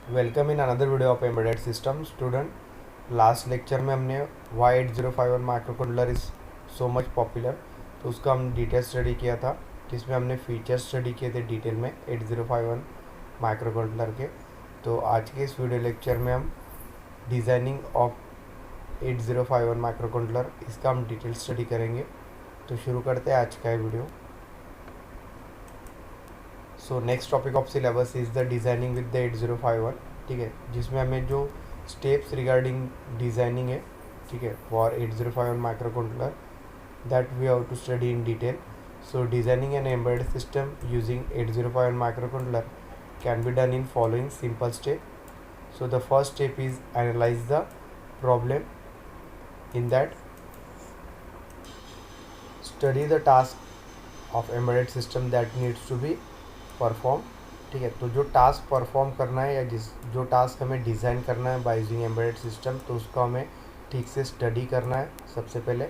Welcome in another video of embedded system student. Last lecture में हमने why 8051 microcontroller is so much popular, तो उसका हम detail study किया था, जिसमें हमने फीचर स्टडी किए थे डिटेल में 8051 माइक्रोकंट्रोलर के। तो आज के इस वीडियो लेक्चर में हम डिज़ाइनिंग ऑफ 8051 माइक्रोकंट्रोलर इसका हम डिटेल स्टडी करेंगे। तो शुरू करते हैं आज का ये video. So next topic of syllabus is the designing with the 8051, ठीक है, जिसमें हमें जो स्टेप्स रिगार्डिंग डिज़ाइनिंग है, ठीक है, for 8051 micro controller that we have to study in detail. So designing an embedded system using 8051 micro controller can be done in following simple step. So the first step is analyze the problem. In that, study the task of embedded system that needs to be perform, ठीक है। तो जो task perform करना है या जो task हमें design करना है बाय यूजिंग एम्बेडेड सिस्टम, तो उसको हमें ठीक से स्टडी करना है सबसे पहले।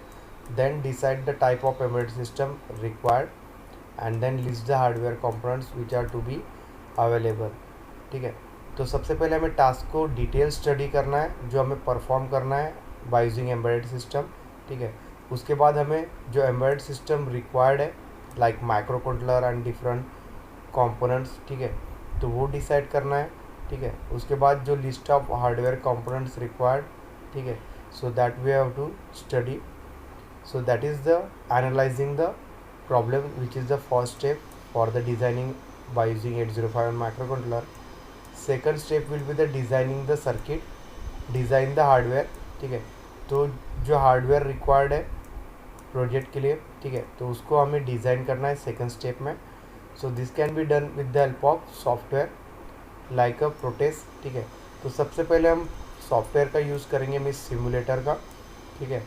Then decide the type of embedded system required and then list the hardware components which are to be available, ठीक है। तो सबसे पहले हमें टास्क को डिटेल स्टडी करना है जो हमें परफॉर्म करना है बाय यूजिंग एम्बेडेड सिस्टम, ठीक है। उसके बाद हमें जो एम्बेडेड सिस्टम रिक्वायर्ड है like micro controller and different components, ठीक है, तो वो डिसाइड करना है, ठीक है। उसके बाद जो list of hardware components required, ठीक है, so that we have to study. So that is the analysing the problem which is the first step for the designing by using 8051 micro controller. Second step will be the designing the circuit, design the hardware, ठीक है। तो जो hardware required है project के लिए, ठीक है, तो उसको हमें डिज़ाइन करना है सेकंड स्टेप में। सो this can be done with the help of software like a protease, ठीक है। तो सबसे पहले हम सॉफ्टवेयर का यूज़ करेंगे मीन्स सिमुलेटर का, ठीक है,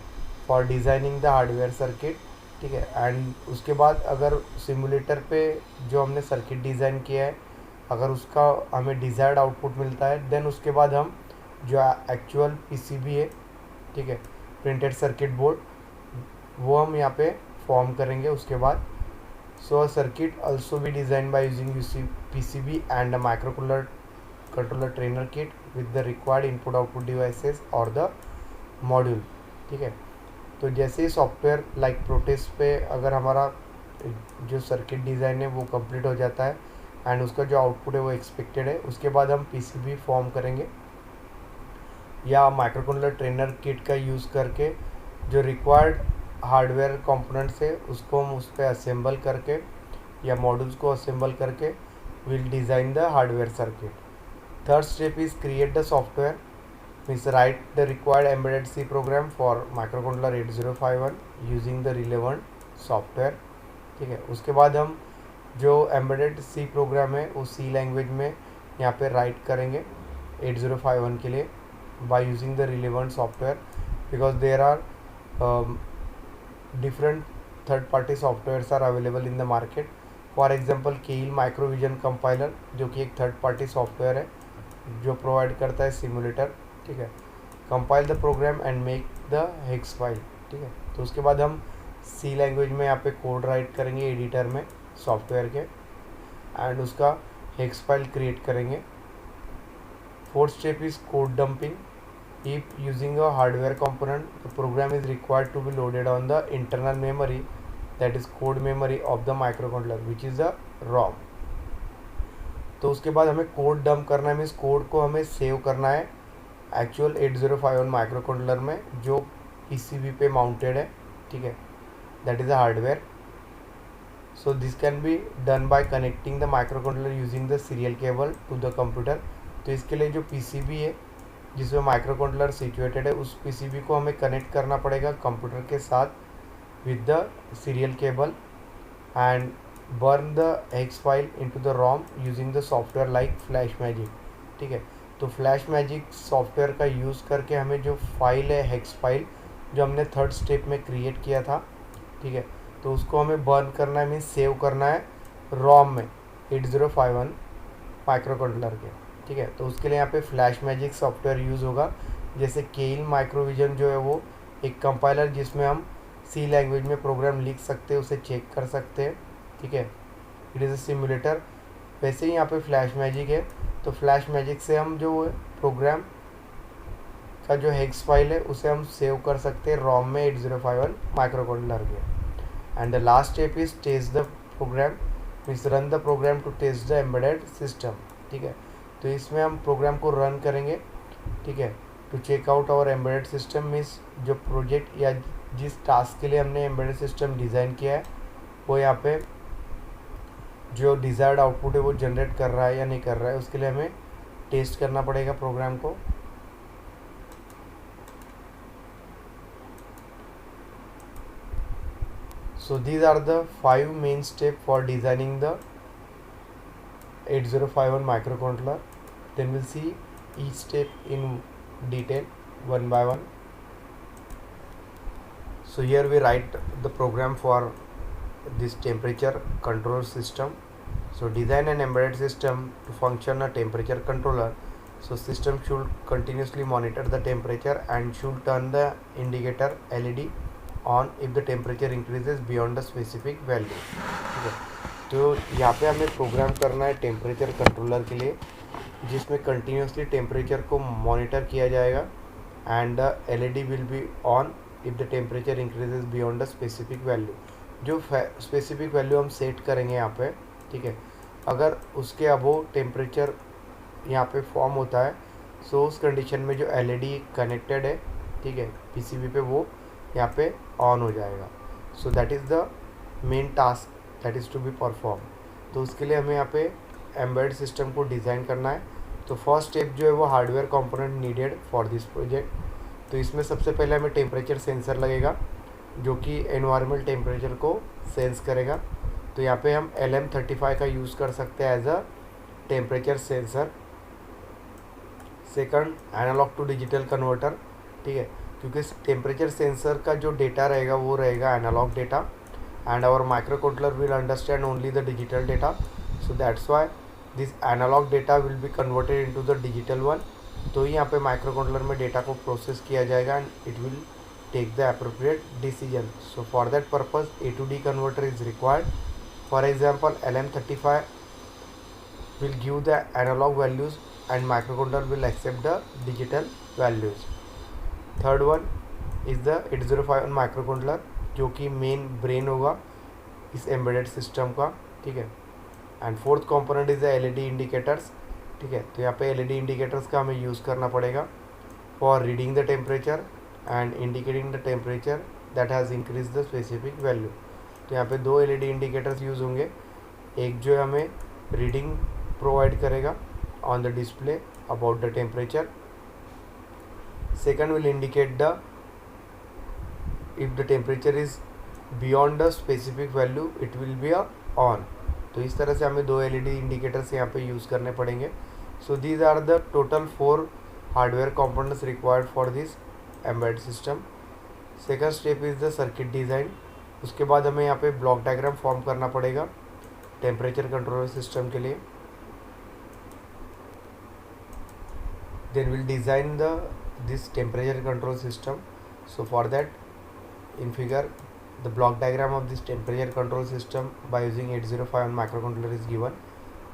for designing the hardware circuit, ठीक है। एंड उसके बाद अगर सिमुलेटर पे जो हमने सर्किट डिज़ाइन किया है अगर उसका हमें डिज़ायर्ड आउटपुट मिलता है, देन उसके बाद हम जो एक्चुअल पीसीबी है, ठीक है, प्रिंटेड सर्किट बोर्ड, वो हम यहाँ पे फॉर्म करेंगे उसके बाद। So a circuit also be designed by using PCB and a microcontroller trainer kit with the required input output devices or the module, ठीक है। तो जैसे ही सॉफ्टवेयर लाइक प्रोटेस पे अगर हमारा जो सर्किट डिज़ाइन है वो कंप्लीट हो जाता है एंड उसका जो आउटपुट है वो एक्सपेक्टेड है, उसके बाद हम पीसीबी फॉर्म करेंगे या माइक्रोकंट्रोलर ट्रेनर किट का यूज़ करके जो रिक्वायर्ड हार्डवेयर कंपोनेंट्स है उसको हम उस पर असेंबल करके या मॉड्यूल्स को असेंबल करके will design the hardware circuit. Third step is create the software means write the required embedded C program for microcontroller 8051 using the relevant software, ठीक है। उसके बाद हम जो एम्बेडेड सी प्रोग्राम है वो सी लैंग्वेज में यहाँ पे राइट करेंगे 8051 के लिए by using the relevant software, because there are different third party softwares are available in the market. For example Keil Microvision Compiler जो कि एक थर्ड पार्टी सॉफ्टवेयर है जो प्रोवाइड करता है सिमुलेटर, ठीक है। Compile the program and make the hex file, ठीक है। तो उसके बाद हम सी लैंग्वेज में यहाँ पे कोड राइट करेंगे एडिटर में सॉफ्टवेयर के एंड उसका हेक्स फाइल क्रिएट करेंगे। Fourth step is code dumping. If using a hardware component, the program is required to be loaded on the internal memory, that is code memory of the microcontroller, which is a ROM. तो उसके बाद हमें code dump करना है means code को हमें save करना है एक्चुअल 8051 माइक्रो कंट्रोलर में जो पीसीबी पे माउंटेड है, ठीक है, that is a hardware. So this can be done by connecting the microcontroller using the serial cable to the computer. तो इसके लिए जो पीसीबी है जिसमें माइक्रो कंट्रोलर सिचुएटेड है उस पीसीबी को हमें कनेक्ट करना पड़ेगा कंप्यूटर के साथ with the serial cable and burn the hex file into the ROM using the software like Flash Magic, ठीक है। तो फ्लैश मैजिक सॉफ्टवेयर का यूज़ करके हमें जो फाइल है हेक्स फाइल जो हमने थर्ड स्टेप में क्रिएट किया था, ठीक है, तो उसको हमें बर्न करना है मीन्स सेव करना है रोम में 8051 माइक्रो कंट्रोलर के, ठीक है। तो उसके लिए यहाँ पे फ्लैश मैजिक सॉफ्टवेयर यूज़ होगा। जैसे केल माइक्रोविजन जो है वो एक कंपाइलर जिसमें हम सी लैंग्वेज में प्रोग्राम लिख सकते हैं, उसे चेक कर सकते हैं, ठीक है, इट इज़ अ सिमुलेटर। वैसे ही यहाँ पे फ्लैश मैजिक है तो फ्लैश मैजिक से हम जो प्रोग्राम का जो हेक्स फाइल है उसे हम सेव कर सकते हैं रोम में 8051 माइक्रो कंट्रोलर में। And the last step is test the program, means run the program to test the embedded system. ठीक है, तो इसमें हम प्रोग्राम को रन करेंगे। ठीक है, to check out our embedded system, means जो प्रोजेक्ट या जिस टास्क के लिए हमने एम्बेडेड सिस्टम डिज़ाइन किया है वो यहाँ पे जो डिज़ायर्ड आउटपुट है वो जनरेट कर रहा है या नहीं कर रहा है, उसके लिए हमें टेस्ट करना पड़ेगा प्रोग्राम को। So these are the 5 main steps for designing the 8051 microcontroller. Then we'll see each step in detail one by one. So here we write the program for this temperature control system. So design an embedded system to function a temperature controller. So system should continuously monitor the temperature and should turn the indicator LED on if the temperature increases beyond a specific value. ठीक है, तो यहाँ पे हमें programme करना है temperature controller के लिए जिसमें कंटिन्यूसली टेम्परेचर को मॉनिटर किया जाएगा and the LED will be on if the temperature increases beyond the specific value. जो स्पेसिफिक वैल्यू हम सेट करेंगे यहाँ पे, ठीक है, अगर उसके अबो टेम्परेचर यहाँ पे फॉर्म होता है सो उस कंडीशन में जो LED कनेक्टेड है, ठीक है, PCB पे, वो यहाँ पे ऑन हो जाएगा। So that is the main task that is to be perform. तो उसके लिए हमें यहाँ पे एम्बेडेड सिस्टम को डिज़ाइन करना है। तो फर्स्ट स्टेप जो है वो hardware component needed for this project. तो इसमें सबसे पहले हमें टेम्परेचर सेंसर लगेगा जो कि एनवायरमेंटल टेम्परेचर को सेंस करेगा। तो यहाँ पे हम LM35 का यूज़ कर सकते हैं as a temperature sensor. Second, analogue to digital converter. ठीक है, क्योंकि टेम्परेचर सेंसर का जो डेटा रहेगा वो रहेगा analogue data and our micro controller will understand only the digital data. So that's why this analogue data will be converted into the digital one. तो यहाँ पे माइक्रो कंट्रोलर में डेटा को प्रोसेस किया जाएगा and it will take the appropriate decision. So for that purpose A to D converter is required. For example, LM35 will give the analog values and microcontroller will accept the digital values. Third one is the 8051 microcontroller जो कि main brain होगा इस embedded system का। ठीक है, and fourth component is the LED indicators. ठीक है, तो यहाँ पे LED इंडिकेटर्स का हमें यूज़ करना पड़ेगा for reading the temperature and indicating the temperature that has increase the specific value. तो यहाँ पे 2 LED इंडिकेटर्स यूज़ होंगे, एक जो हमें रीडिंग प्रोवाइड करेगा on the display about the temperature, second will indicate the if the temperature is beyond the specific value it will be a on. तो इस तरह से हमें 2 LED इंडिकेटर्स यहाँ पे यूज़ करने पड़ेंगे। So these are the total 4 hardware components required for this embedded system. Second step is the circuit design. उसके बाद हमें यहाँ पे ब्लॉक डायग्राम फॉर्म करना पड़ेगा टेम्परेचर कंट्रोलर सिस्टम के लिए। Then will design this temperature control system. So for that in figure the block diagram of this temperature control system by using 8051 microcontroller is given.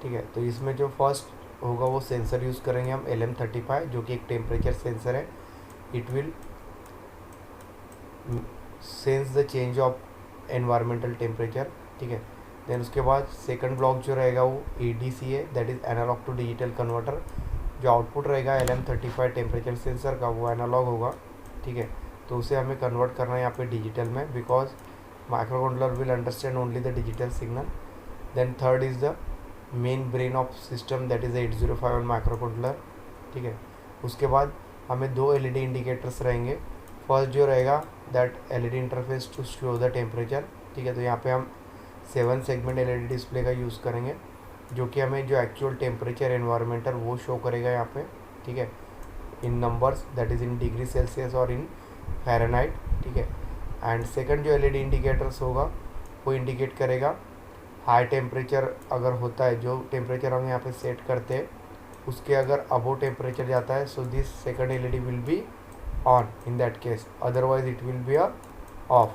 ठीक है, तो इसमें जो first होगा वो सेंसर यूज़ करेंगे हम LM35 जो कि एक टेम्परेचर सेंसर है। It will sense the change of environmental temperature. ठीक है, देन उसके बाद सेकंड ब्लॉक जो रहेगा वो ADC है, that is analogue to digital converter. जो आउटपुट रहेगा LM35 टेम्परेचर सेंसर का वो एनालॉग होगा। ठीक है, तो उसे हमें कन्वर्ट करना है यहाँ पे डिजिटल में because micro controller will understand only the digital signal. Then third is the main brain of system that is 8051 micro controller. ठीक है, उसके बाद हमें 2 LED इंडिकेटर्स रहेंगे। फर्स्ट जो रहेगा that LED interface to show the temperature. ठीक है, तो यहाँ पे हम 7 सेगमेंट LED डिस्प्ले का यूज़ करेंगे जो कि हमें जो एक्चुअल टेम्परेचर एनवायरमेंटल वो शो करेगा यहाँ पे। ठीक है, in numbers that is in degree Celsius और इन फ़ारेनहाइट। ठीक है, एंड सेकंड जो LED इंडिकेटर्स होगा वो इंडिकेट करेगा हाई टेम्परेचर अगर होता है, जो टेम्परेचर हम यहाँ पे सेट करते हैं उसके अगर अबो टेम्परेचर जाता है so this second LED will be on in that case, otherwise it will be of.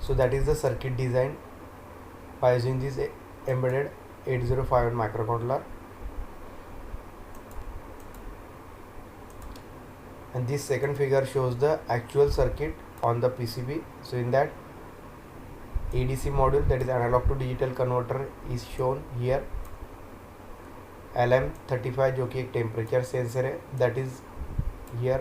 So that is the circuit design by using this embedded 8051 microcontroller. and this second figure shows the actual circuit on the PCB. So in that ADC module, that is analog to digital converter, is shown here. LM35 जो कि एक temperature sensor है, that is here.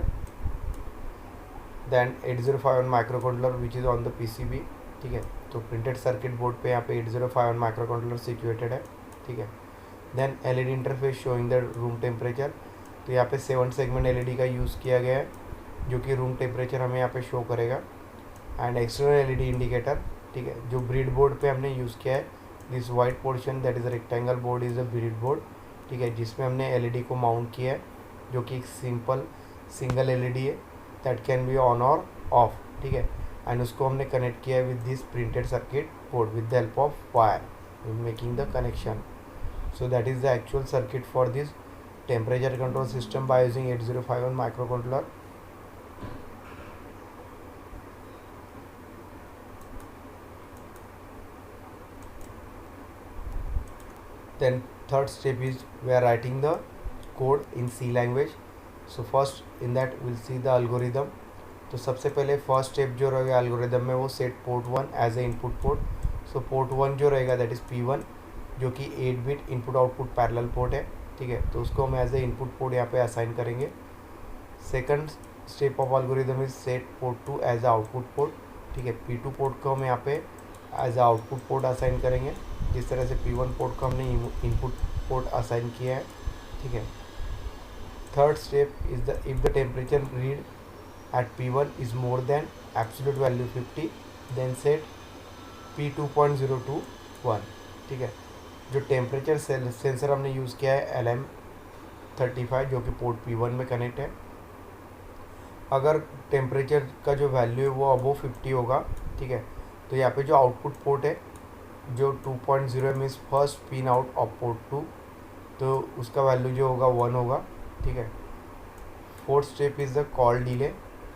Then 8051 micro controller which is on the PCB. ठीक है, तो printed circuit board पे यहाँ पे 8051 माइक्रो कंट्रोलर सिचुएटेड है. ठीक है. Then LED interface showing the room temperature. तो यहाँ पे 7 सेगमेंट LED का यूज़ किया गया है जो कि रूम टेम्परेचर हमें यहाँ पे शो करेगा. And external LED indicator. ठीक है, जो ब्रीड बोर्ड पे हमने यूज़ किया है, this white portion that is rectangle board is a breed board. ठीक है, जिसमें हमने LED को माउंट किया है जो कि एक सिंपल सिंगल LED है दैट कैन बी ऑन और ऑफ. ठीक है, एंड उसको हमने कनेक्ट किया है with this printed circuit board with the help of wire in making the connection. So that is the actual circuit for this temperature control system by using 8051 micro controller. Then third step is we are writing the code in C language. So first in that we'll see the algorithm. तो सबसे पहले first step जो रहेगा algorithm में वो set port 1 as a input port. So port 1 जो रहेगा that is P1 जो कि 8 bit input output parallel port है. ठीक है, तो उसको हम एज ए इनपुट पोर्ट यहाँ पे असाइन करेंगे. Second step of algorithm is set port 2 as a output port. ठीक है, P2 पोर्ट को हम यहाँ पे as a output port assign करेंगे जिस तरह से P1 पोर्ट को हमने इनपुट पोर्ट असाइन किया है. ठीक है. Third step is the if the temperature read at P1 is more then absolute value 50 then set P2.021. ठीक है, जो टेम्परेचर सेंसर हमने यूज़ किया है LM35 जो कि पोर्ट P1 में कनेक्ट है. अगर टेम्परेचर का जो वैल्यू है वो अबो 50 होगा. ठीक है, तो यहाँ पे जो आउटपुट पोर्ट है जो 2.0 means first pin out of port 2, तो उसका वैल्यू जो होगा 1 होगा. ठीक है. Fourth step is the call delay.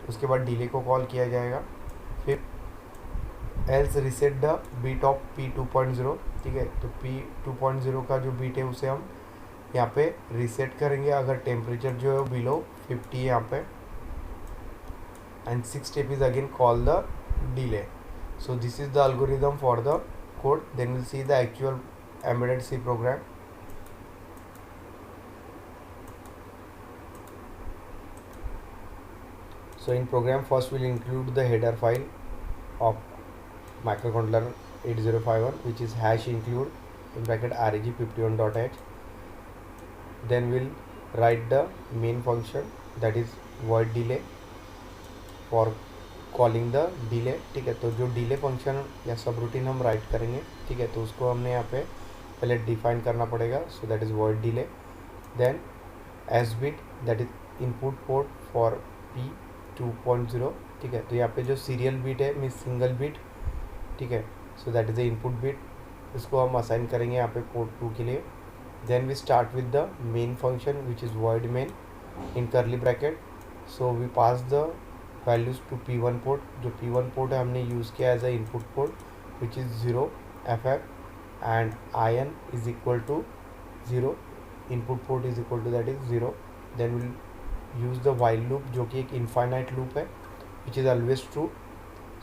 उसके बाद डिले को कॉल किया जाएगा. फिर else reset the bit of P2.0. ठीक है, तो P2.0 का जो बीट है उसे हम यहाँ पे रिसेट करेंगे अगर टेम्परेचर जो है बिलो 50 है यहाँ पे. And six step is again call the delay. So this is the algorithm for the code. Then we'll see the actual embedded C program. So in program first we'll include the header file of microcontroller 8051 which is hash include in bracket reg51.h. Then we'll write the main function that is void delay for calling the delay. ठीक है, तो जो delay function या सब routine हम right करेंगे. ठीक है, तो उसको हमने यहाँ पे पहले डिफाइन करना पड़ेगा. So that is void delay. Then s bit that is input port for P2.0. ठीक है, तो यहाँ पे जो सीरियल बिट है मीन्स सिंगल बिट. ठीक है, so that is the input bit. इसको हम असाइन करेंगे यहाँ पे पोर्ट 2 के लिए. Then we start with the main function which is void main in curly bracket. So we pass the values to P1 port. जो P1 पोर्ट है हमने यूज़ किया as a input port which is 0 FF and IN is equal to 0. Input port is equal to that is 0. Then will use the while loop जो कि एक infinite loop है which is always true.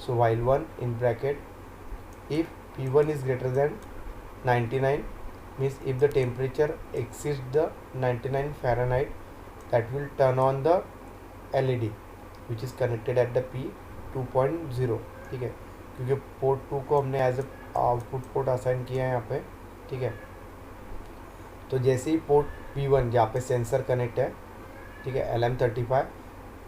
So while 1 in bracket if P1 is greater then 99 means if the temperature exceeds the 99 Fahrenheit that will turn on the LED which is connected at the P2.0. ठीक है, क्योंकि port 2 को हमने as a output port assign किया है यहाँ पे. ठीक है, तो जैसे ही पोर्ट P1 जहाँ पे सेंसर कनेक्ट है. ठीक है, LM35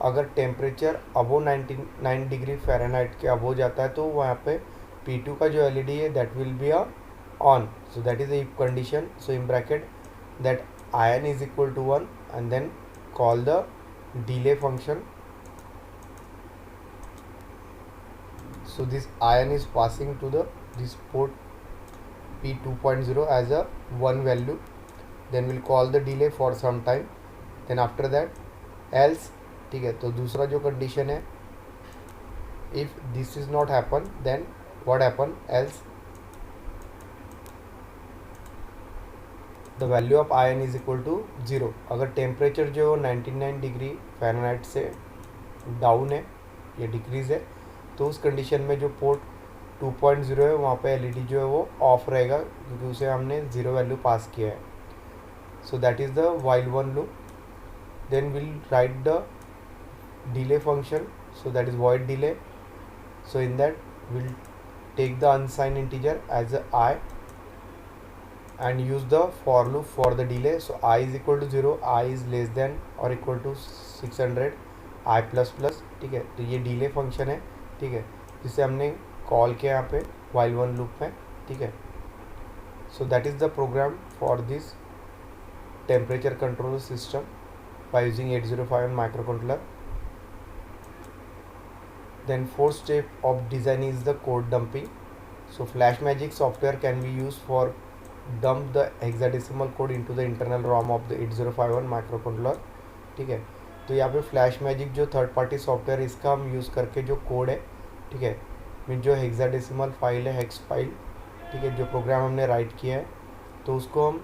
अगर टेम्परेचर अबो 99 डिग्री फ़ारेनहाइट के अबो जाता है तो वहाँ पे P2 का जो LED है that will be a on. So that is the if condition. So in bracket that IN is equal to 1 and then call the delay function. So this IN is passing to the this port P2.0 as a 1 value. Then we'll call the delay for some time. Then after that else. ठीक है, तो दूसरा जो condition है if this is not happen then what happen else the value of IN is equal to 0। अगर temperature जो 99 degree Fahrenheit से down है या डिक्रीज़ है तो उस कंडीशन में जो पोर्ट 2.0 है वहाँ पे एलईडी जो है वो ऑफ रहेगा क्योंकि उसे हमने 0 वैल्यू पास किया है। So that is the while one loop. Then will write the delay function, so that is void delay. So in that we'll take the unsigned integer as a I and use the for loop for the delay. So I is equal to 0, I is less than or equal to 600 I plus plus. ठीक है, तो ये delay function है। ठीक है, जिसे हमने call किया यहाँ पे वाइल वन लूप में। ठीक है, so that is the program for this temperature control system by using 8051 microcontroller. Then fourth step of design is the code dumping. So FlashMagic software can be used for dump the hexadecimal code into the internal ROM of the 8051 microcontroller. ठीक है, तो यहाँ पे FlashMagic जो third party software इसका हम use करके जो कोड है, ठीक है, मीन जो हेक्साडेसिमल फाइल है, हेक्स फाइल, ठीक है, जो प्रोग्राम हमने राइट किया है तो उसको हम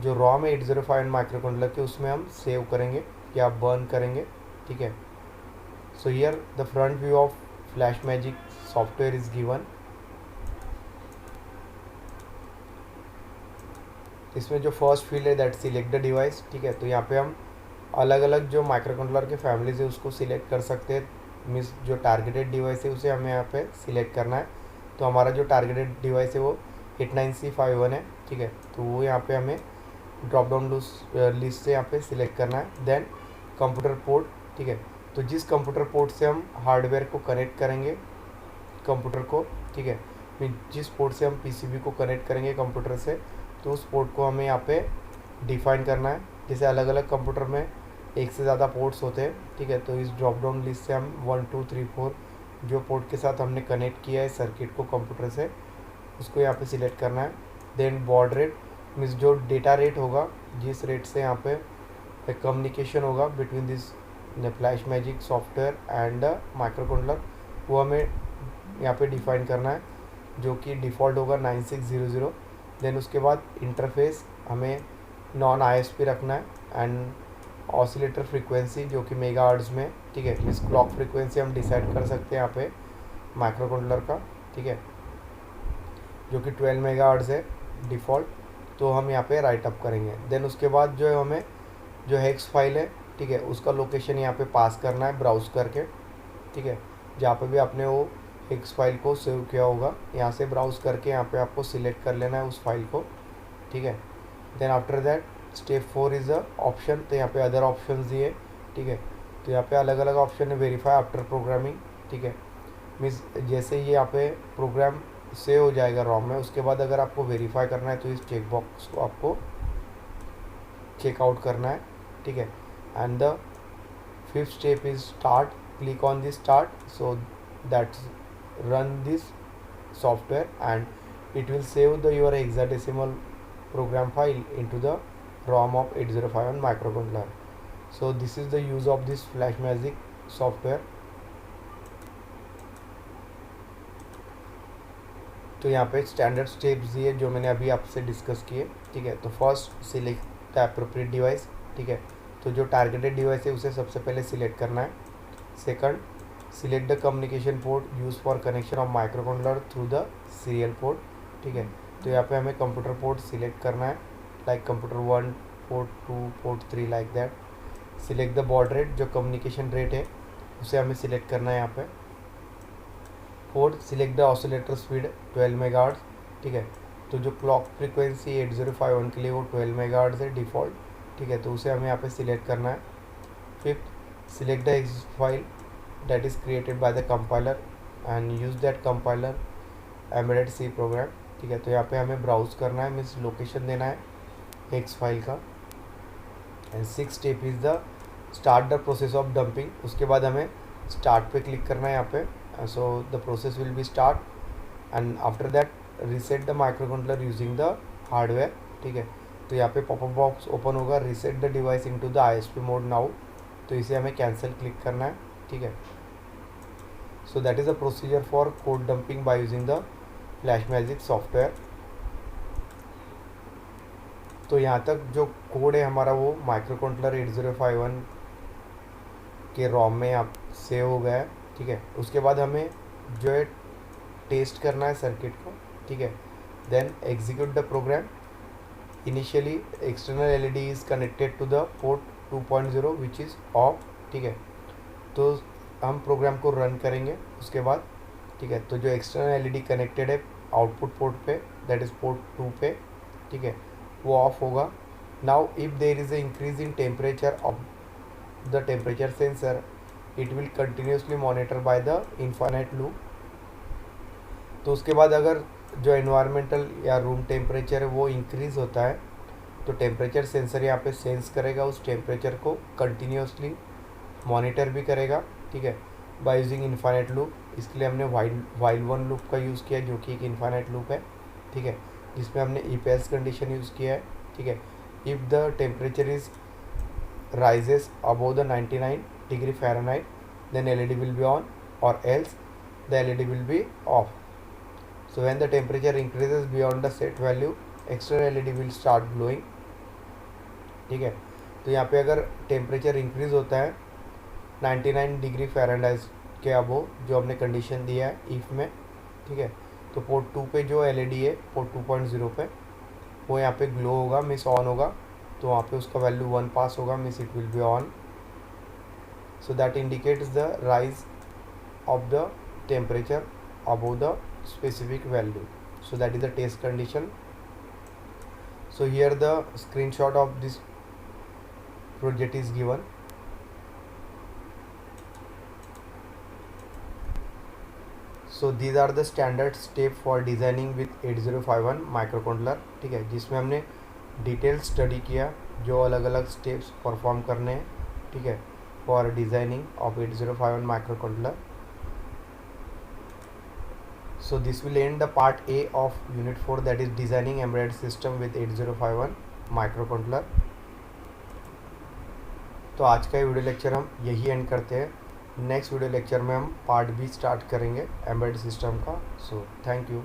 जो रॉम है 8051 माइक्रोकंट्रोलर के उसमें हम सेव करेंगे या बर्न करेंगे। ठीक है, so here the front view of FlashMagic software is given. इसमें जो फर्स्ट फील्ड है दैट सिलेक्ट द डिवाइस। ठीक है, तो यहाँ पे हम अलग अलग जो माइक्रोकंट्रोलर के फैमिलीज है उसको सिलेक्ट कर सकते हैं। मीन्स जो टारगेटेड डिवाइस है उसे हमें यहाँ पे सिलेक्ट करना है। तो हमारा जो टारगेटेड डिवाइस है वो 89C51 है। ठीक है, तो वो यहाँ पे हमें ड्रॉप डाउन लिस्ट से यहाँ पे सिलेक्ट करना है। Then computer port. ठीक है, तो जिस कंप्यूटर पोर्ट से हम हार्डवेयर को कनेक्ट करेंगे कंप्यूटर को, ठीक है, जिस पोर्ट से हम पीसीबी को कनेक्ट करेंगे कंप्यूटर से, तो उस पोर्ट को हमें यहाँ पे डिफाइन करना है। जैसे अलग अलग कंप्यूटर में एक से ज़्यादा पोर्ट्स होते हैं। ठीक है, तो इस ड्रॉप डाउन लिस्ट से हम 1 2 3 4 जो पोर्ट के साथ हमने कनेक्ट किया है सर्किट को कंप्यूटर से, उसको यहाँ पे सिलेक्ट करना है। देन बॉड रेट मीन्स जो डेटा रेट होगा, जिस रेट से यहाँ पे कम्युनिकेशन होगा between this FlashMagic software and microcontroller, वो हमें यहाँ पे डिफाइन करना है, जो कि डिफ़ॉल्ट होगा 9600। देन उसके बाद इंटरफेस हमें नॉन ISP रखना है एंड ऑसिलेटर फ्रीक्वेंसी जो कि मेगाहर्ट्ज़ में। ठीक है, मीन्स क्लॉक फ्रीक्वेंसी हम डिसाइड कर सकते हैं यहाँ पे माइक्रोकंट्रोलर का। ठीक है, जो कि 12 मेगाहर्ट्ज़ है डिफ़ॉल्ट, तो हम यहाँ पे राइट अप करेंगे। देन उसके बाद जो है हमें जो हेक्स फाइल है, ठीक है, उसका लोकेशन यहाँ पे पास करना है ब्राउज़ करके। ठीक है, जहाँ पे भी आपने वो हेक्स फाइल को सेव किया होगा, यहाँ से ब्राउज़ करके यहाँ पे आपको सिलेक्ट कर लेना है उस फाइल को। ठीक है, then after that step 4 is a option. तो यहाँ पे अदर ऑप्शन दिए। ठीक है, तो यहाँ पे अलग अलग ऑप्शन है। Verify after programming. ठीक है, मीन्स जैसे ही यहाँ पे प्रोग्राम सेव हो जाएगा रॉम में, उसके बाद अगर आपको वेरीफाई करना है तो इस चेक बॉक्स को आपको चेकआउट करना है। ठीक है, and the fifth step is start. Click on this start so that run this software and it will save the your hexadecimal program file into the ROM of 8051 microcontroller. So this is the use of this FlashMagic software. तो यहाँ पे standard steps दिए जो मैंने अभी आपसे discuss किए। ठीक है, तो first select the appropriate device. ठीक है, तो जो टारगेटेड डिवाइस है उसे सबसे पहले सिलेक्ट करना है। Second, select the communication port use for connection of microcontroller through the serial port. ठीक है, तो यहाँ पे हमें कंप्यूटर पोर्ट सिलेक्ट करना है, like computer 1 port 2 port 3 like that. Select the baud rate, जो कम्युनिकेशन रेट है उसे हमें सिलेक्ट करना है यहाँ पे। Fourth, select the oscillator speed 12 megahertz. ठीक है, तो जो क्लॉक फ्रीक्वेंसी 8051 के लिए वो 12 मेगाहर्ट्ज़ है डिफ़ॉल्ट। ठीक है, तो उसे हमें यहाँ पे सिलेक्ट करना है। Fifth, select the hex file that is created by the compiler and use that compiler embedded C program. ठीक है, तो यहाँ पे हमें ब्राउज़ करना है, मीन्स लोकेशन देना है एक्स फाइल का। And six step is the start the process of dumping. उसके बाद हमें स्टार्ट पे क्लिक करना है यहाँ पे। So the process will be start and after that reset the microcontroller using the hardware. ठीक है, तो यहाँ पे पॉपअप बॉक्स ओपन होगा, reset the device into the ISP mode now. तो इसे हमें कैंसिल क्लिक करना है। ठीक है, so that is a procedure for code dumping bye using the FlashMagic software. तो यहाँ तक जो कोड है हमारा वो माइक्रो कंट्रोलर 8051 के रोम में आप सेव हो गया है, ठीक है। उसके बाद हमें जो है टेस्ट करना है सर्किट को, ठीक है। Then execute the program. Initially external LED is connected to the port 2.0 which is off, ठीक है। तो हम प्रोग्राम को रन करेंगे उसके बाद, ठीक है। तो जो एक्सटर्नल एलईडी कनेक्टेड है आउटपुट पोर्ट पे, दैट इज़ पोर्ट 2 पे, ठीक है, वो ऑफ होगा। Now if there is a increase in temperature of the temperature sensor, it will continuously monitor by the infinite loop. तो उसके बाद अगर जो एनवायरमेंटल या रूम टेम्परेचर है वो इंक्रीज़ होता है तो टेम्परेचर सेंसर यहाँ पे सेंस करेगा, उस टेम्परेचर को कंटिन्यूसली मॉनिटर भी करेगा, ठीक है, बाय यूजिंग इन्फाइनाइट लूप। इसके लिए हमने वाइल वन लूप का यूज़ किया जो कि एक इन्फाइनाइट लूप है, ठीक है, जिसमें हमने इफ एल्स कंडीशन यूज़ किया है, ठीक है। If the temperature is rises above the 99 degree Fahrenheit, then LED will be on, or else the LED will be off. So when the temperature increases beyond the set value, external LED will start glowing, ठीक है। तो यहाँ पे अगर temperature increase होता है 99 degree Fahrenheit के अबो, जो हमने कंडीशन दिया है इफ़ में, ठीक है, तो पोर्ट 2 पे जो LED है पोर्ट 2.0 पे वो यहाँ पे ग्लो होगा, मीन्स ऑन होगा। तो वहाँ पे उसका वैल्यू 1 पास होगा, means it will be on. So that indicates the rise of the temperature above the specific value. So that is the test condition. So here the screenshot of this project is given. So these are the standard step for designing with 8051 microcontroller, ठीक है, जिसमें हमने detail study किया जो अलग अलग steps perform करने हैं, ठीक है, for designing of 8051 microcontroller. So this will end the part A of unit 4, that is designing embedded system with 8051 microcontroller. तो आज का ये वीडियो लेक्चर हम यही एंड करते हैं। नेक्स्ट वीडियो लेक्चर में हम पार्ट B स्टार्ट करेंगे एम्बेडेड सिस्टम का। So thank you.